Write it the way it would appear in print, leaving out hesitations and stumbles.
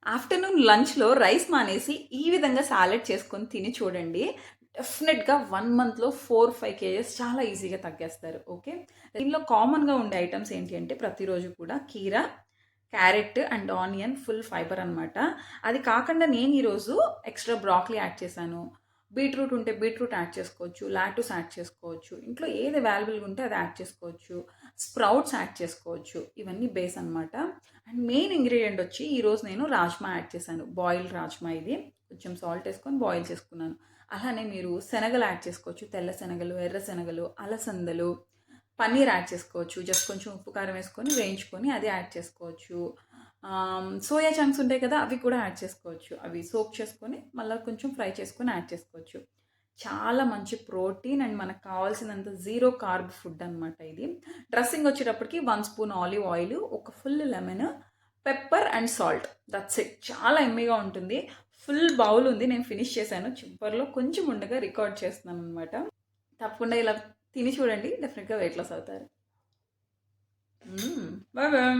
Afternoon లంచ్‌లో rice మానేసి ఈ విధంగా సాలడ్ చేసుకొని తిని చూడండి. డెఫినెట్‌గా 1 మంత్‌లో 4, 5 కేజెస్ చాలా ఈజీగా తగ్గేస్తారు. ఓకే. దీనిలో కామన్‌గా ఉండే ఐటెమ్స్ ఏంటి అంటే ప్రతిరోజు కూడా కీరా, carrot and onion full fibre అనమాట. అది కాకుండా నేను ఈరోజు ఎక్స్‌ట్రా బ్రాకలీ యాడ్ చేశాను. బీట్రూట్ ఉంటే బీట్రూట్ యాడ్ చేసుకోవచ్చు. లాటూస్ యాడ్ చేసుకోవచ్చు. ఇంట్లో ఏది అవైలబుల్‌గా ఉంటే అది యాడ్ చేసుకోవచ్చు. స్ప్రౌట్స్ యాడ్ చేసుకోవచ్చు. ఇవన్నీ బేస్ అనమాట. అండ్ మెయిన్ ఇంగ్రీడియంట్ వచ్చి ఈరోజు నేను రాజ్మా యాడ్ చేశాను. బాయిల్డ్ రాజ్మా ఇది. కొంచెం సాల్ట్ వేసుకొని బాయిల్ చేసుకున్నాను. అలానే మీరు శనగలు యాడ్ చేసుకోవచ్చు. తెల్ల శనగలు, ఎర్ర శనగలు, అలసందలు, పన్నీర్ యాడ్ చేసుకోవచ్చు. జస్ట్ కొంచెం ఉప్పు కారం వేసుకొని వేయించుకొని అది యాడ్ చేసుకోవచ్చు. సోయా చంక్స్ ఉంటాయి కదా, అవి కూడా యాడ్ చేసుకోవచ్చు. అవి సోక్ చేసుకొని మళ్ళీ కొంచెం ఫ్రై చేసుకొని యాడ్ చేసుకోవచ్చు. చాలా మంచి ప్రోటీన్ అండ్ మనకు కావాల్సినంత జీరో కార్బ్ ఫుడ్ అనమాట ఇది. డ్రెస్సింగ్ వచ్చేటప్పటికి 1 స్పూన్ ఆలివ్ ఆయిల్, ఒక full lemon, pepper and salt, that's it. చాలా ఎమ్మీగా ఉంటుంది. ఫుల్ బౌల్ ఉంది, నేను ఫినిష్ చేశాను. చివరిలో కొంచెం ఉండగా రికార్డ్ చేస్తున్నాను అనమాట. తప్పకుండా ఇలా తిని చూడండి, డెఫినెట్గా వెయిట్ లాస్ అవుతారు. Bye bye.